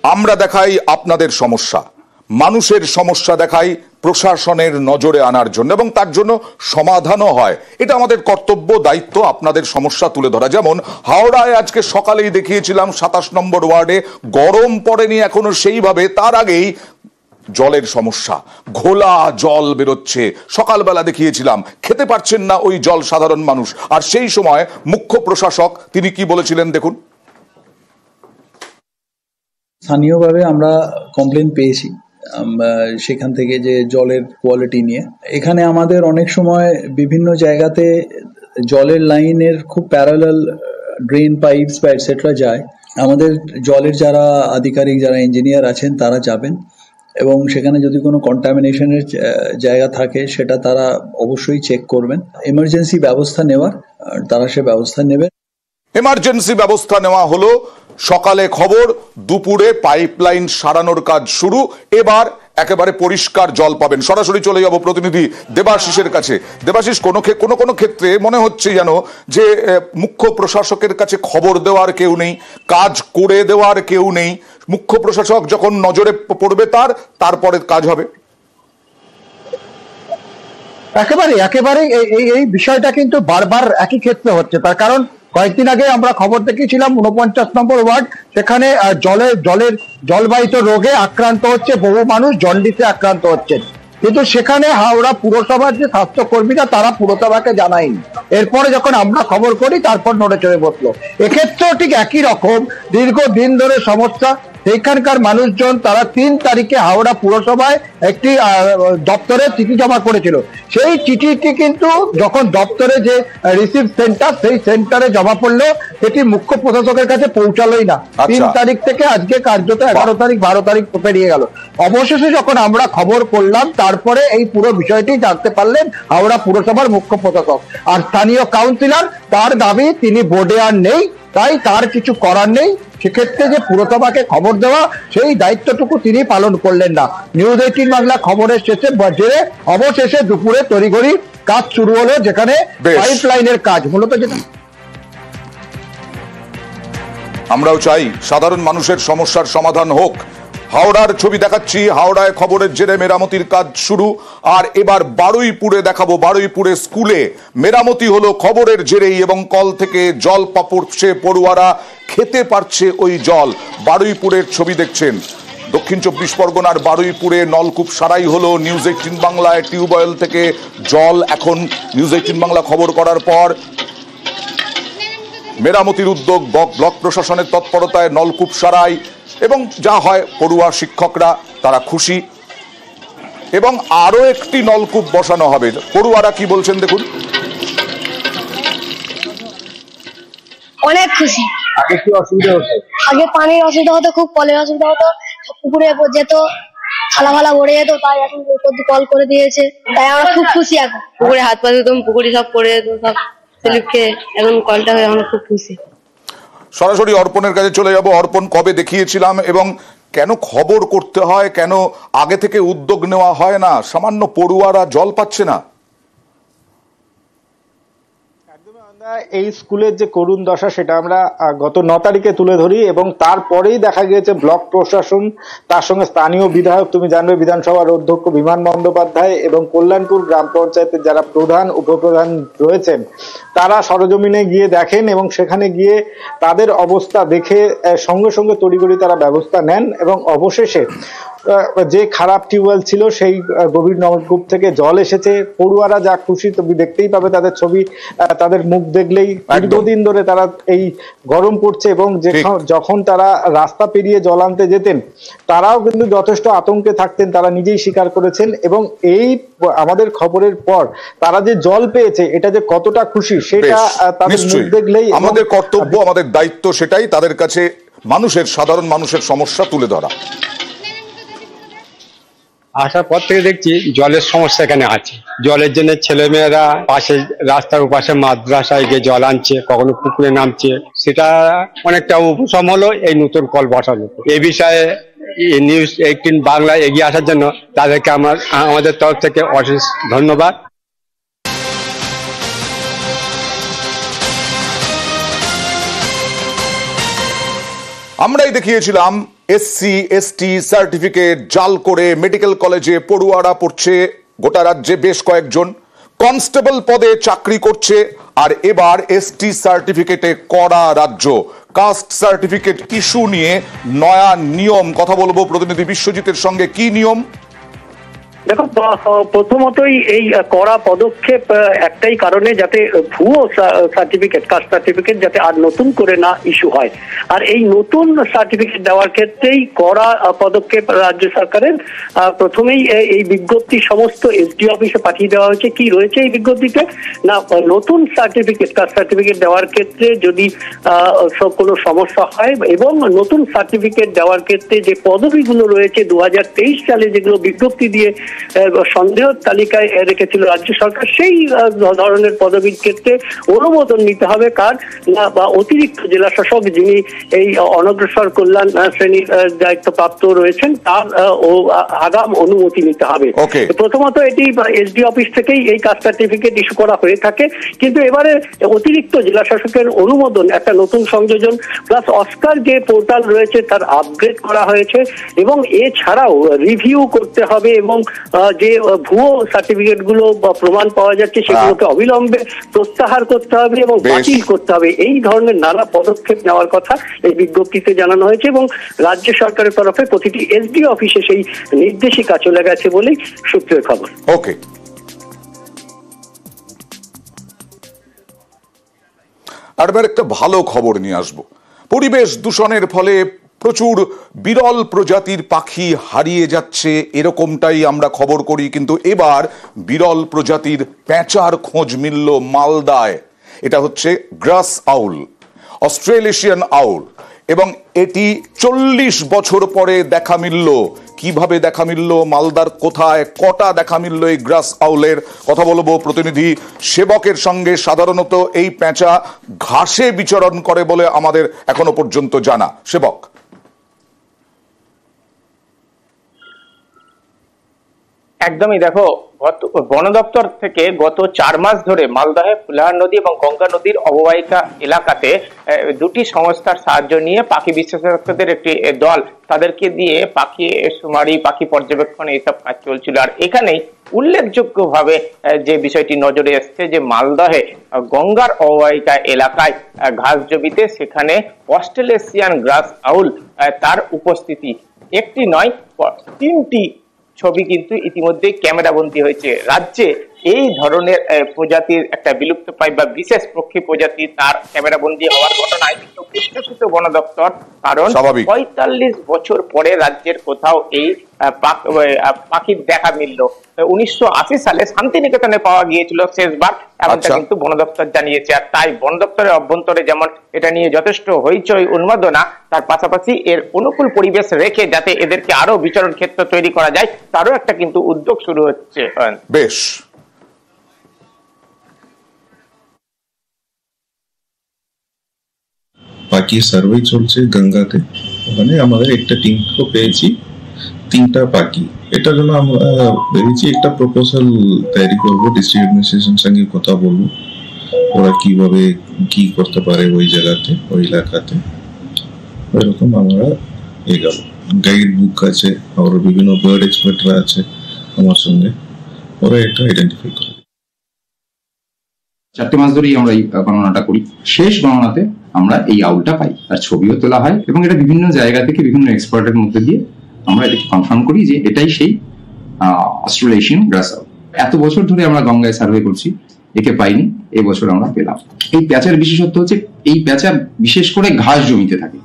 আমরা দেখাই আপনাদের সমস্যা, মানুষের সমস্যা দেখাই প্রশাসনের নজরে আনার জন্য এবং তার জন্য সমাধানও হয়। এটা আমাদের কর্তব্য, দায়িত্ব আপনাদের সমস্যা তুলে ধরা। যেমন হাওড়ায় আজকে সকালেই দেখিয়েছিলাম 27 নম্বর ওয়ার্ডে গরম পড়েনি এখনো সেইভাবে, তার আগেই জলের সমস্যা, ঘোলা জল বেরোচ্ছে। সকালবেলা দেখিয়েছিলাম খেতে পারছেন না ওই জল সাধারণ মানুষ। আর সেই সময় মুখ্য প্রশাসক তিনি কি বলেছিলেন দেখুন। স্থানীয়ভাবে আমরা কমপ্লেন পেয়েছি সেখান থেকে যে জলের কোয়ালিটি নিয়ে। এখানে আমাদের অনেক সময় বিভিন্ন জায়গাতে জলের লাইনের খুব প্যারালাল ড্রেন পাইপস বা এটসেট্রা যায়। আমাদের জলের যারা আধিকারিক, যারা ইঞ্জিনিয়ার আছেন তারা যাবেন এবং সেখানে যদি কোনো কন্টামিনেশনের জায়গা থাকে সেটা তারা অবশ্যই চেক করবেন। এমার্জেন্সি ব্যবস্থা নেওয়ার তারা সে ব্যবস্থা নেবেন। এমার্জেন্সি ব্যবস্থা নেওয়া হলো। সকালে খবর, দুপুরে পাইপলাইন সারানোর কাজ শুরু। এবার একেবারে পরিষ্কার জল পাবেন। সরাসরি চলে যাব প্রতিনিধি দেবাশিসের কাছে। দেবাশিস, কোনো ক্ষেত্রে মনে হচ্ছে যেন যে মুখ্য প্রশাসকের কাছে খবর দেওয়ার কেউ নেই, কাজ করে দেওয়ার কেউ নেই। মুখ্য প্রশাসক যখন নজরে পড়বে তারপরে কাজ হবে। একেবারে এই বিষয়টা কিন্তু বারবার একই ক্ষেত্রে হচ্ছে। তার কারণ কয়েকদিন আগে আমরা খবর দেখেছিলাম 49 নম্বর ওয়ার্ড, সেখানে জলবাহিত রোগে আক্রান্ত হচ্ছে বহু মানুষ, জন্ডিসে আক্রান্ত হচ্ছেন, কিন্তু সেখানে হাওড়া পুরসভার যে স্বাস্থ্যকর্মীরা তারা পুরসভাকে জানায়নি। এরপরে যখন আমরা খবর করি তারপর নড়ে চড়ে বসলো। এক্ষেত্রেও ঠিক একই রকম দীর্ঘদিন ধরে সমস্যা। সেইখানকার মানুষজন তারা 3 তারিখে হাওড়া পুরসভায় একটি দপ্তরে চিঠি জমা করেছিল। সেই চিঠিটি কিন্তু যখন দপ্তরে যে রিসিভ সেন্টার, সেই সেন্টারে জমা পড়লো, সেটি মুখ্য প্রশাসকের কাছে পৌঁছালোই না। 3 তারিখ থেকে আজকে কার্যত 11 তারিখ 12 তারিখ পেরিয়ে গেল। অবশেষে যখন আমরা খবর করলাম তারপরে এই পুরো বিষয়টি জানতে পারলেন হাওড়া পুরসভার মুখ্য প্রশাসক। আর স্থানীয় কাউন্সিলর তার দাবি তিনি বোর্ডে আর নেই, তাই তার কিছু করার নেই। সেক্ষেত্রে যে পুরসভাকে খবর দেওয়া, সেই দায়িত্বটুকু তিনি পালন করলেন না। নিউজ 18 বাংলা খবরের শেষে অবশেষে দুপুরে তড়িঘড়ি কাজ শুরু হলো, যেখানে পাইপলাইনের কাজ মূলত। যেটা আমরাও চাই সাধারণ মানুষের সমস্যার সমাধান হোক। হাওড়ার ছবি দেখাচ্ছি, হাওড়ায় খবরের জেরে মেরামতির কাজ শুরু। আর এবার বারুইপুরে দেখাবো, বারুইপুরে স্কুলে মেরামতি হলো খবরের জেরেই এবং কল থেকে জল পড়ছে, পড়ুয়ারা খেতে পারছে ওই জল। বারুইপুরের ছবি দেখছেন। দক্ষিণ 24 পরগনার বারুইপুরে নলকূপ সারাই হলো। নিউজ 18 বাংলায় টিউবওয়েল থেকে জল এখন নিউজ 18 বাংলা খবর করার পর মেরামতির উদ্যোগ, ব্লক প্রশাসনের তৎপরতায় নলকূপ সারাই এবং যা হয় পড়ুয়া শিক্ষকরা তারা খুশি এবং আরো একটি নলকূপ বসানো হবে। পড়ুয়ারা কি বলছেন দেখুন। অনেক খুশি। আগে কি অসুবিধা হতো? আগে পানির অসুবিধা হতো, খুব কলের অসুবিধা হতো, পুকুরে যেত, থালা ফালা ভরে যেত, তাই এখন কল করে দিয়েছে, তাই আমরা খুব খুশি। এখন পুকুরে হাত পা ধুতাম, পুকুরে সব পড়ে যেত, সব স্লিপকে, এখন কলটা হয়ে আমরা খুব খুশি। সরাসরি অর্পণের কাছে চলে যাব। অর্পণ, কবে দেখিয়েছিলাম এবং কেন খবর করতে হয়, কেন আগে থেকে উদ্যোগ নেওয়া হয় না? সামান্য পড়ুয়ারা জল পাচ্ছে না। এই স্কুলের যে করুণ দশা সেটা আমরা গত 9 তারিখে তুলে ধরি এবং তারপরেই দেখা গিয়েছে ব্লক প্রশাসন, তার সঙ্গে স্থানীয় বিধায়ক, তুমি জানবে বিধানসভার অধ্যক্ষ বিমান বন্দ্যোপাধ্যায় এবং কল্যাণপুর গ্রাম পঞ্চায়েতের যারা প্রধান উপপ্রধান রয়েছেন তারা সরজমিনে গিয়ে দেখেন এবং সেখানে গিয়ে তাদের অবস্থা দেখে সঙ্গে সঙ্গে তড়িঘড়ি তারা ব্যবস্থা নেন এবং অবশেষে যে খারাপ টিউবওয়েল ছিল সেই গভীর নলকূপ থেকে জল এসেছে। পড়ুয়ারা যা খুশি, তুমি দেখতেই পাবে তাদের ছবি, তাদের মুখ দেখলেই। দীর্ঘদিন ধরে তারা এই গরম পড়ছে এবং যখন তারা রাস্তা পেরিয়ে জল আনতে যেতেন তারাও কিন্তু যথেষ্ট আতঙ্কে থাকতেন, তারা নিজেই স্বীকার করেছেন। এবং এই আমাদের খবরের পর তারা যে জল পেয়েছে এটা যে কতটা খুশি সেটা তাদের মুখ দেখলেই। আমাদের কর্তব্য, আমাদের দায়িত্ব সেটাই, তাদের কাছে সাধারণ মানুষের সমস্যা তুলে ধরা। আসার পর থেকে দেখছি জলের সমস্যা এখানে আছে। জলের জন্য ছেলেমেয়েরা পাশে রাস্তার পাশে মাদ্রাসায় গিয়ে জল আনছে, কখনো পুকুরে নামছে। সেটা অনেকটা উপশম হলো এই নতুন কল বসানো। এই বিষয়ে নিউজ 18 বাংলায় এগিয়ে আসার জন্য তাদেরকে আমাদের তরফ থেকে অশেষ ধন্যবাদ। আমরাই দেখিয়েছিলাম এসসি এসটি সার্টিফিকেট জাল করে মেডিকেল কলেজে পড়ুয়ারা পড়ছে গোটা রাজ্যে বেশ কয়েকজন, কনস্টেবল পদে চাকরি করছে, আর এবার এসটি সার্টিফিকেটে কড়া রাজ্য। কাস্ট সার্টিফিকেট ইস্যু নিয়ে নয়া নিয়ম, কথা বলবো প্রতিনিধি বিশ্বজিতের সঙ্গে। কি নিয়ম? দেখো, প্রথমতই এই কড়া পদক্ষেপ একটাই কারণে, যাতে ভুয়ো সার্টিফিকেট, কাস্ট সার্টিফিকেট যাতে আর নতুন করে না ইস্যু হয়। আর এই নতুন সার্টিফিকেট দেওয়ার ক্ষেত্রেই কড়া পদক্ষেপ রাজ্য সরকারের। প্রথমেই এই বিজ্ঞপ্তি সমস্ত এসডি অফিসে পাঠিয়ে দেওয়া হয়েছে। কি রয়েছে এই বিজ্ঞপ্তিতে? না, নতুন সার্টিফিকেট, কাস্ট সার্টিফিকেট দেওয়ার ক্ষেত্রে যদি কোনো সমস্যা হয়, এবং নতুন সার্টিফিকেট দেওয়ার ক্ষেত্রে যে পদবিগুলো রয়েছে 2023 সালে যেগুলো বিজ্ঞপ্তি দিয়ে সন্দেহ তালিকায় রেখেছিল রাজ্য সরকার, সেই ধরনের পদবীর ক্ষেত্রে অনুমোদন নিতে হবে কার না, বা অতিরিক্ত জেলা শাসক যিনি এই অনগ্রসর কল্যাণ শ্রেণীর দায়িত্বপ্রাপ্ত রয়েছেন, তার আগাম অনুমতি নিতে হবে। প্রথমত এটি এসডি অফিস থেকেই এই কাস্ট সার্টিফিকেট ইস্যু করা হয়ে থাকে, কিন্তু এবারে অতিরিক্ত জেলা শাসকের অনুমোদন, একটা নতুন সংযোজন, প্লাস অস্কার যে পোর্টাল রয়েছে তার আপগ্রেড করা হয়েছে, এবং এছাড়াও রিভিউ করতে হবে, এবং যে ভুয়ো সার্টিফিকেট গুলো বা প্রমাণ পাওয়া যাচ্ছে সেগুলোকে অবিলম্বে প্রত্যাহার করতে হবে এবং বাতিল করতে হবে। এই ধরনের নানা পদক্ষেপ নেওয়ার কথা এই বিজ্ঞপ্তিতে জানানো হয়েছে, এবং রাজ্য সরকারের তরফে প্রতিটি এসডি অফিসে সেই নির্দেশিকা চলে গেছে বলেই সূত্রের খবর। ওকে, আর একটা ভালো খবর নিয়ে আসবো। পরিবেশ দূষণের ফলে প্রচুর বিরল প্রজাতির পাখি হারিয়ে যাচ্ছে, এরকমটাই আমরা খবর করি, কিন্তু এবার বিরল প্রজাতির পেঁচার খোঁজ মিলল মালদায়। এটা হচ্ছে গ্রাস আউল, অস্ট্রেলেশিয়ান আউল, এবং এটি 40 বছর পরে দেখা মিলল। কিভাবে দেখা মিলল, মালদার কোথায়, কটা দেখা মিলল এই গ্রাস আউলের, কথা বলবো প্রতিনিধি সেবকের সঙ্গে। সাধারণত এই পেঁচা ঘাসে বিচরণ করে বলে আমাদের এখনো পর্যন্ত জানা। সেবক, একদমই, দেখো, বন দপ্তর থেকে গত 4 মাস ধরে মালদহে ফুলাহার নদী এবং গঙ্গা নদীর অববাহিকা এলাকাতে দুটি সংস্থার সাহায্য নিয়ে পাখি বিশেষজ্ঞদের একটি দল, তাদেরকে দিয়ে পাখি শুমারি, পাখি পর্যবেক্ষণ এইসব কাজ চলছিল। আর এখানেই উল্লেখযোগ্যভাবে যে বিষয়টি নজরে এসছে, যে মালদহে গঙ্গার অববাহিকা এলাকায় ঘাস জমিতে সেখানে অস্ট্রেলেশিয়ান গ্রাস আউল তার উপস্থিতি। একটি নয়, 3টি ছবি কিন্তু ইতিমধ্যে ক্যামেরাবন্দী হয়েছে। রাজ্যে এই ধরনের প্রজাতির একটা বিলুপ্তপ্রায় বা বিশেষ পক্ষী প্রজাতি তার ক্যামেরাবন্দী হওয়ার ঘটনায় কিন্তু উচ্ছ্বসিত বন দপ্তর, কারণ 45 বছর পরে রাজ্যের কোথাও এই পাখির দেখা মিলল। 1980 সালে শান্তিনিকেতনে পাওয়া গিয়েছিল শেষবার, এমনটা কিন্তু বন দপ্তর জানিয়েছে। আর তাই বন দপ্তরের অভ্যন্তরে যেমন এটা নিয়ে যথেষ্ট হইচই উন্মাদনা, তার পাশাপাশি এর অনুকূল পরিবেশ রেখে যাতে এদেরকে আরো বিচরণ ক্ষেত্র তৈরি করা যায়, তারও একটা কিন্তু উদ্যোগ শুরু হচ্ছে। বেশ, পাখি সার্ভে চলছে গঙ্গাতে, ওখানে আমাদের একটা টিমকে পেয়েছি 3টা পাখি। এটার জন্য আমরা ভেবেছি একটা প্রপোজাল তৈরি করবো, ডিস্ট্রিক্ট অ্যাডমিনিস্ট্রেশনের সঙ্গে কথা বলবো, ওরা কিভাবে কি করতে পারে ওই জায়গাতে, ওই এলাকাতে। ওইরকম আমরা এগাবো। গাইড বুক আছে, আর বিভিন্ন বার্ড এক্সপার্টরা আছে আমার সঙ্গে, ওরা এটা আইডেন্টিফাই করে। 4 মাস ধরেই আমরা এই গণনাটা করি। শেষ গণনাতে আমরা এই আউলটা পাই, আর ছবিও তোলা হয়, এবং এটা বিভিন্ন জায়গা থেকে বিভিন্ন এক্সপার্টের মধ্যে দিয়ে আমরা এটাকে কনফার্ম করি যে এটাই সেই অস্ট্রেলেশিয়ান গ্রাস আউল। এত বছর ধরে আমরা গঙ্গায় সার্ভে করছি, একে পাইনি, এই বছর আমরা পেলাম। এই প্যাঁচার বিশেষত্ব হচ্ছে এই প্যাঁচা বিশেষ করে ঘাস জমিতে থাকে।